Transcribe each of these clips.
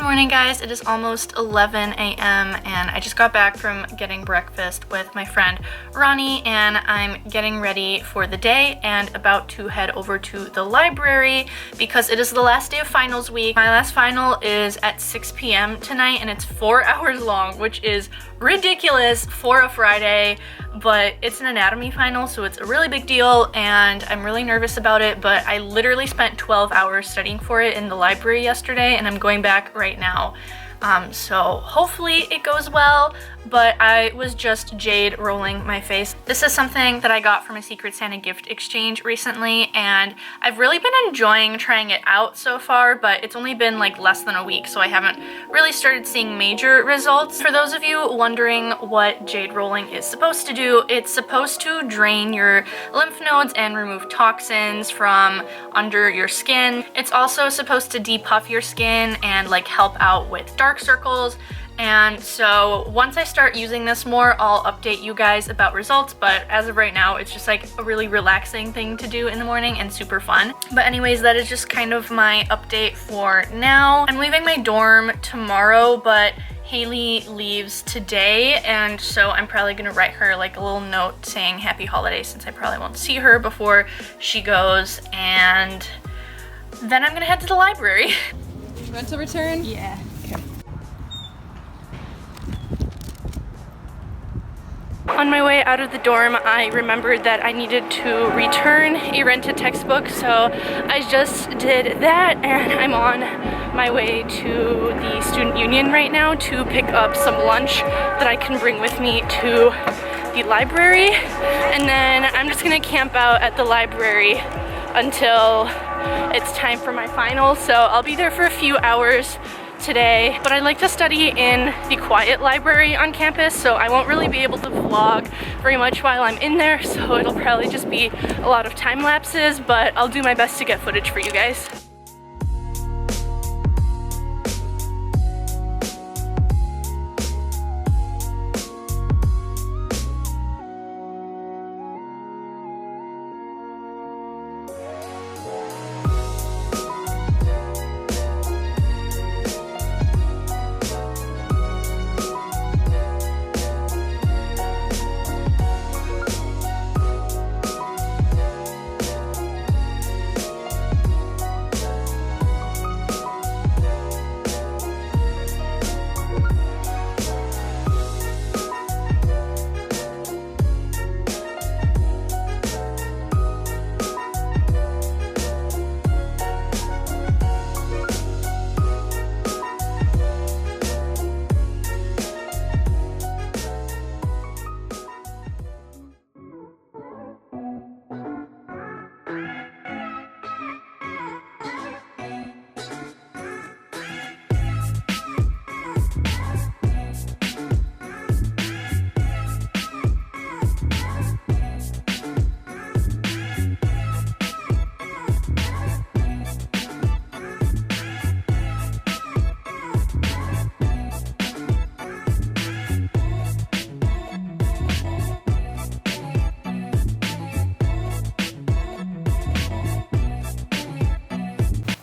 morning, guys. It is almost 11 a.m. and I just got back from getting breakfast with my friend Ronnie, and I'm getting ready for the day and about to head over to the library because it is the last day of finals week. My last final is at 6 p.m. tonight and it's 4 hours long, which is ridiculous for a Friday, but it's an anatomy final, so it's a really big deal and I'm really nervous about it. But I literally spent 12 hours studying for it in the library yesterday and I'm going back right now. So hopefully it goes well, but I was just jade rolling my face. This is something that I got from a Secret Santa gift exchange recently, and I've really been enjoying trying it out so far, but it's only been like less than a week, so I haven't really started seeing major results. For those of you wondering what jade rolling is supposed to do, it's supposed to drain your lymph nodes and remove toxins from under your skin. It's also supposed to depuff your skin and like help out with dark circles. And so once I start using this more, I'll update you guys about results, but as of right now, it's just like a really relaxing thing to do in the morning and super fun. But anyways, that is just kind of my update for now. I'm leaving my dorm tomorrow, but Haley leaves today, and so I'm probably gonna write her like a little note saying happy holidays since I probably won't see her before she goes, and then I'm gonna head to the library. Rental return? Yeah. Okay. On my way out of the dorm, I remembered that I needed to return a rented textbook, so I just did that, and I'm on my way to the student union right now to pick up some lunch that I can bring with me to the library, and then I'm just gonna camp out at the library until it's time for my final. So I'll be there for a few hours today, but I like to study in the quiet library on campus, so I won't really be able to vlog very much while I'm in there, so it'll probably just be a lot of time lapses, but I'll do my best to get footage for you guys.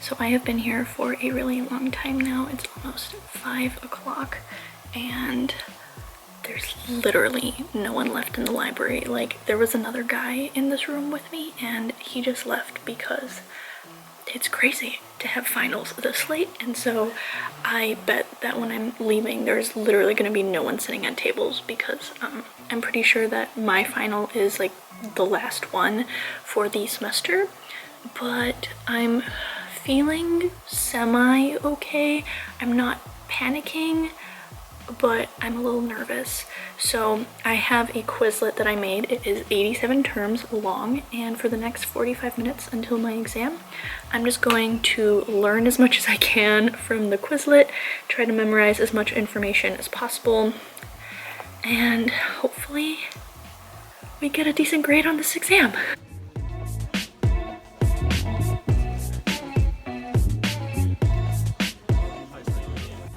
So I have been here for a really long time now. It's almost 5 o'clock and there's literally no one left in the library. Like, there was another guy in this room with me and he just left because it's crazy to have finals this late, and so I bet that when I'm leaving there's literally going to be no one sitting at tables because I'm pretty sure that my final is like the last one for the semester. But I'm feeling semi-okay. I'm not panicking, but I'm a little nervous. So I have a Quizlet that I made. It is 87 terms long, and for the next 45 minutes until my exam, I'm just going to learn as much as I can from the Quizlet, try to memorize as much information as possible, and hopefully we get a decent grade on this exam.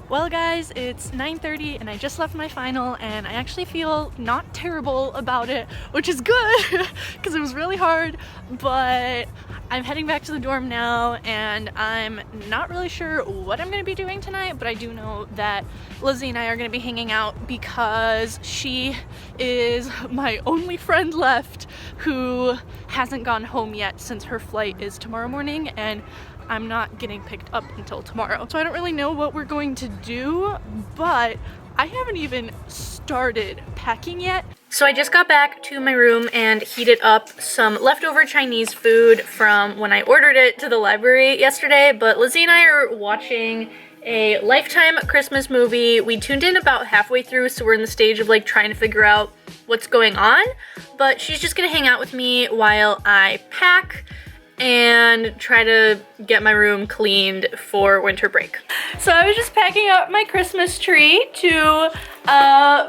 Well guys, it's 9:30 and I just left my final and I actually feel not terrible about it, which is good because it was really hard, but I'm heading back to the dorm now, and I'm not really sure what I'm going to be doing tonight, but I do know that Lizzie and I are going to be hanging out because she is my only friend left who hasn't gone home yet since her flight is tomorrow morning, and I'm not getting picked up until tomorrow. So I don't really know what we're going to do, but I haven't even started packing yet. So I just got back to my room and heated up some leftover Chinese food from when I ordered it to the library yesterday, but Lizzie and I are watching a Lifetime Christmas movie. We tuned in about halfway through, so we're in the stage of like trying to figure out what's going on, but she's just gonna hang out with me while I pack and try to get my room cleaned for winter break. So I was just packing up my Christmas tree to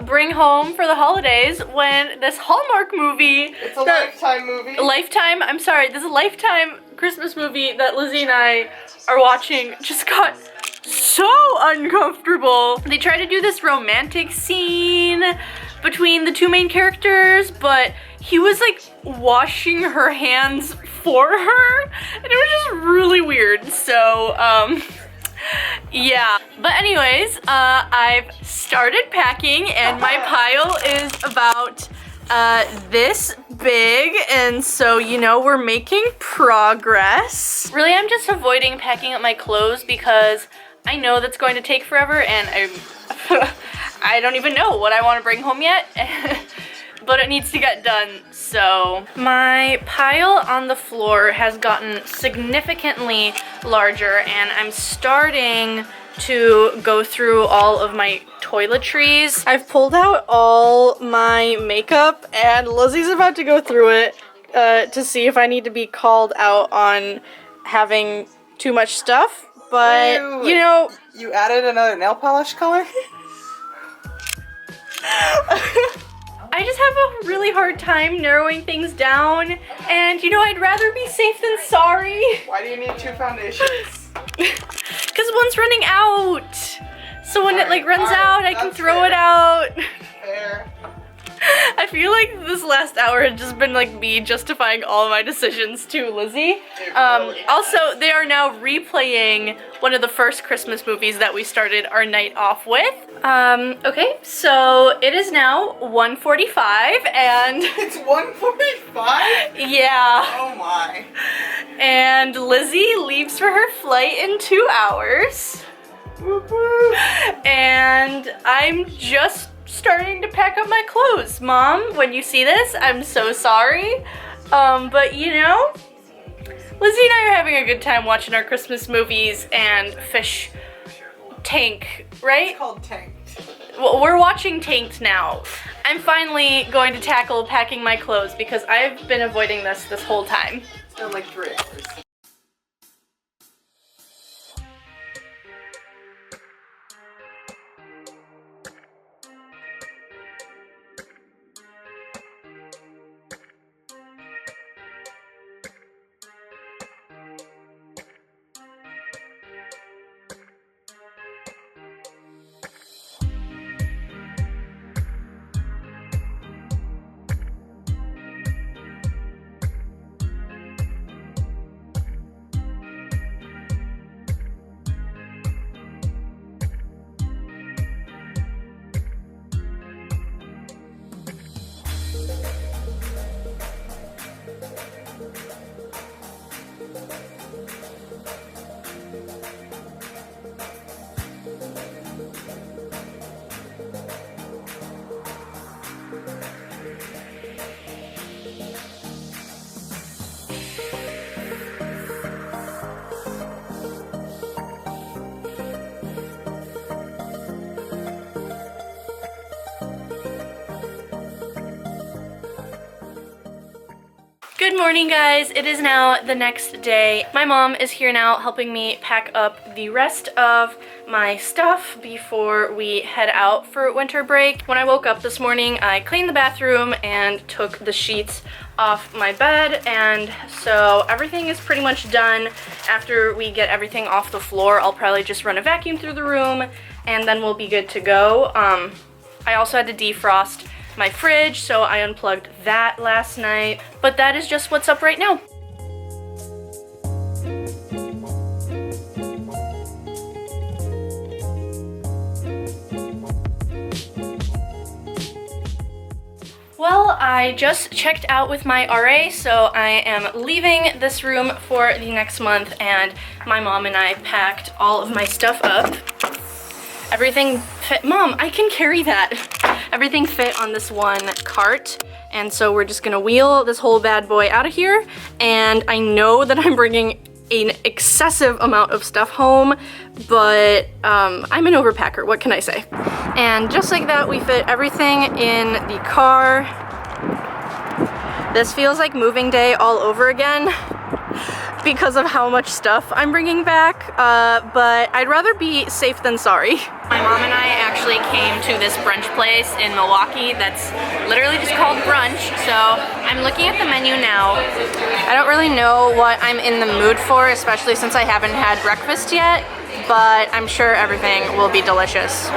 bring home for the holidays when this Hallmark movie— It's a Lifetime movie. Lifetime, I'm sorry, this Lifetime Christmas movie that Lizzie and I are watching just got so uncomfortable. They try to do this romantic scene between the two main characters, but he was like washing her hands for her, and it was just really weird. So yeah, but anyways, I've started packing and my pile is about this big, and so, you know, we're making progress. Really, I'm just avoiding packing up my clothes because I know that's going to take forever, and I don't even know what I want to bring home yet. But it needs to get done. So my pile on the floor has gotten significantly larger, and I'm starting to go through all of my toiletries. I've pulled out all my makeup, and Lizzie's about to go through it to see if I need to be called out on having too much stuff. But you know, you added another nail polish color? I just have a really hard time narrowing things down, and you know, I'd rather be safe than sorry. Why do you need two foundations? Because one's running out. So when it like runs out, I can throw it out. Fair. I feel like this last hour had just been like me justifying all of my decisions to Lizzie. Also, they are now replaying one of the first Christmas movies that we started our night off with. Okay, so it is now 1:45 and It's 1:45? yeah. Oh my. And Lizzie leaves for her flight in 2 hours. Woo-woo. And I'm just starting to pack up my clothes. Mom, when you see this, I'm so sorry. But you know, Lizzie and I are having a good time watching our Christmas movies and fish Tank, right? It's called Tanked. Well, we're watching Tanked now. I'm finally going to tackle packing my clothes because I've been avoiding this whole time. It's been like 3 hours. Good morning, guys. It is now the next day. My mom is here now helping me pack up the rest of my stuff before we head out for winter break. When I woke up this morning, I cleaned the bathroom and took the sheets off my bed, and so everything is pretty much done. After we get everything off the floor, I'll probably just run a vacuum through the room and then we'll be good to go. I also had to defrost my fridge, so I unplugged that last night, but that is just what's up right now. Well, I just checked out with my RA, so I am leaving this room for the next month, and my mom and I packed all of my stuff up. Everything fit. Mom, I can carry that. Everything fit on this one cart, and so we're just gonna wheel this whole bad boy out of here. And I know that I'm bringing an excessive amount of stuff home, but I'm an overpacker, what can I say? And just like that, we fit everything in the car. This feels like moving day all over again because of how much stuff I'm bringing back, but I'd rather be safe than sorry. My mom and I actually came to this brunch place in Milwaukee that's literally just called Brunch, so I'm looking at the menu now. I don't really know what I'm in the mood for, especially since I haven't had breakfast yet, but I'm sure everything will be delicious.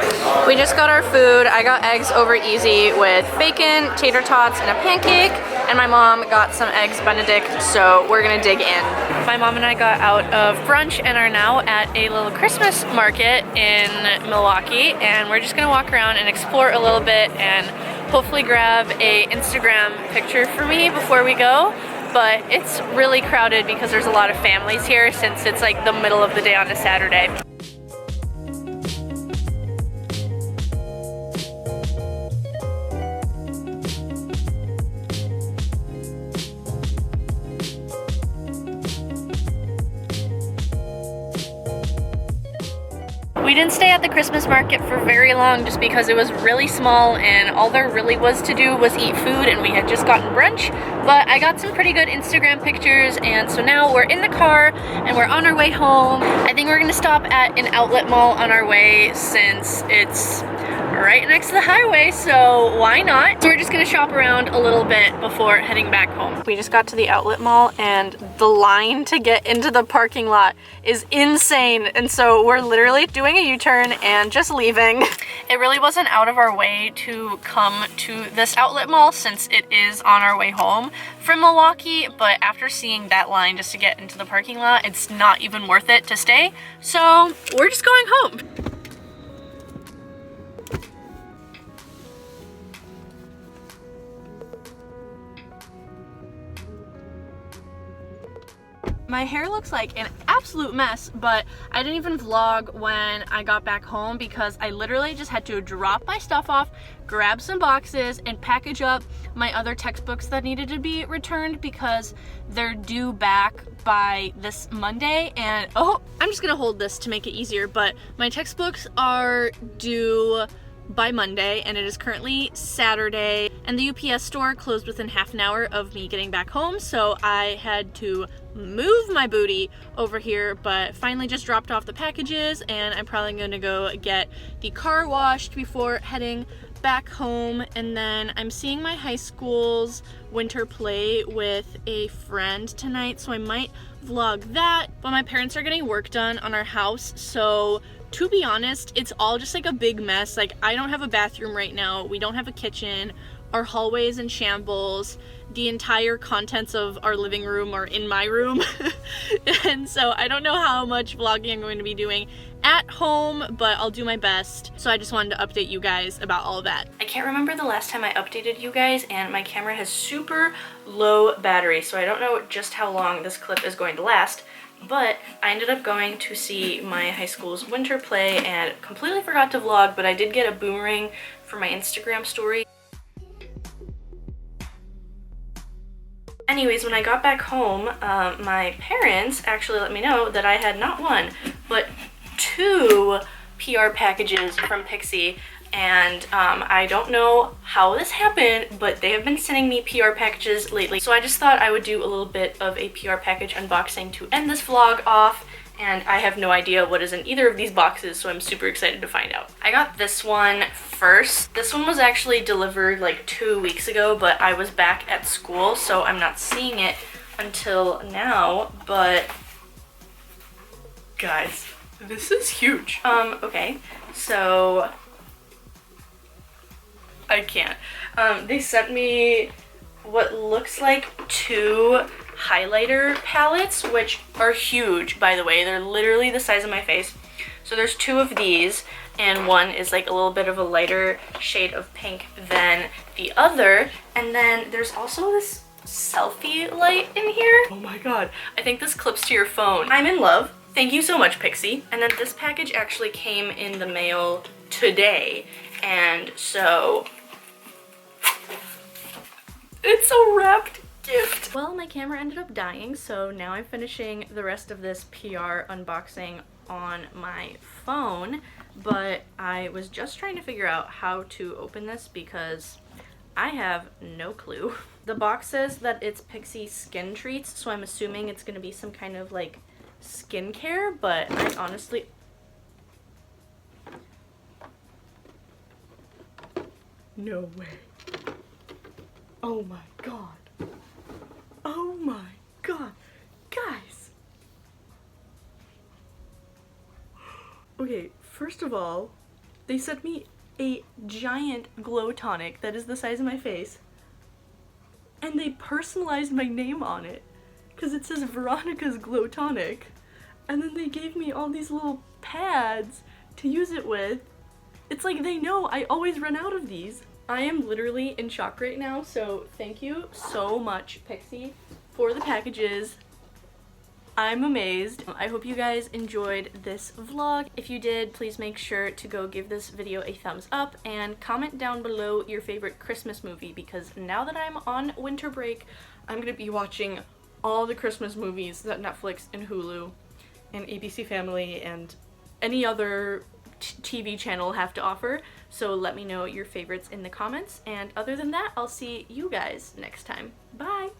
We just got our food. I got eggs over easy with bacon, tater tots, and a pancake, and my mom got some eggs Benedict, so we're gonna dig in. My mom and I got out of brunch and are now at a little Christmas market in Milwaukee, and we're just gonna walk around and explore a little bit and hopefully grab a Instagram picture for me before we go. But it's really crowded because there's a lot of families here since it's like the middle of the day on a Saturday. We didn't stay at the Christmas market for very long just because it was really small and all there really was to do was eat food, and we had just gotten brunch. But I got some pretty good Instagram pictures, and so now we're in the car and we're on our way home. I think we're gonna stop at an outlet mall on our way since it's right next to the highway, so why not? So we're just gonna shop around a little bit before heading back home. We just got to the outlet mall and the line to get into the parking lot is insane, and so we're literally doing a U-turn and just leaving. It really wasn't out of our way to come to this outlet mall since it is on our way home from Milwaukee, but after seeing that line just to get into the parking lot, it's not even worth it to stay, so we're just going home. My hair looks like an absolute mess, but I didn't even vlog when I got back home because I literally just had to drop my stuff off, grab some boxes, and package up my other textbooks that needed to be returned because they're due back by this Monday. And oh, I'm just gonna hold this to make it easier, but my textbooks are due by Monday and it is currently Saturday, and the UPS store closed within half an hour of me getting back home, so I had to move my booty over here, but finally just dropped off the packages, and I'm probably gonna go get the car washed before heading back home. And then I'm seeing my high school's winter play with a friend tonight, so I might vlog that. But my parents are getting work done on our house, so to be honest, it's all just like a big mess. Like, I don't have a bathroom right now, we don't have a kitchen, our hallway is in shambles, the entire contents of our living room are in my room. And so I don't know how much vlogging I'm going to be doing at home, but I'll do my best. So I just wanted to update you guys about all of that. I can't remember the last time I updated you guys, and my camera has super low battery, so I don't know just how long this clip is going to last. But I ended up going to see my high school's winter play and completely forgot to vlog, but I did get a boomerang for my Instagram story. Anyways, when I got back home, my parents actually let me know that I had not one, but 2 PR packages from Pixie. And I don't know how this happened, but they have been sending me PR packages lately. So I just thought I would do a little bit of a PR package unboxing to end this vlog off. And I have no idea what is in either of these boxes, so I'm super excited to find out. I got this one first. This one was actually delivered like 2 weeks ago, but I was back at school, so I'm not seeing it until now. But guys, this is huge. Okay, so I can't. They sent me what looks like 2 highlighter palettes, which are huge, by the way. They're literally the size of my face. So there's 2 of these, and one is like a little bit of a lighter shade of pink than the other. And then there's also this selfie light in here. Oh my god. I think this clips to your phone. I'm in love. Thank you so much, Pixie. And then this package actually came in the mail today, and so it's a wrapped gift. Well, my camera ended up dying, so now I'm finishing the rest of this PR unboxing on my phone, but I was just trying to figure out how to open this because I have no clue. The box says that it's Pixie Skin Treats, so I'm assuming it's gonna be some kind of like skincare, but I honestly... No way. Oh my god. Oh my god. Guys. Okay, first of all, they sent me a giant glow tonic that is the size of my face. And they personalized my name on it, because it says Veronica's Glow Tonic. And then they gave me all these little pads to use it with. It's like they know I always run out of these. I am literally in shock right now, so thank you so much, Pixie, for the packages. I'm amazed. I hope you guys enjoyed this vlog. If you did, please make sure to go give this video a thumbs up and comment down below your favorite Christmas movie, because now that I'm on winter break, I'm gonna be watching all the Christmas movies that Netflix and Hulu and ABC Family and any other TV channel have to offer. So let me know your favorites in the comments, and other than that, I'll see you guys next time. Bye!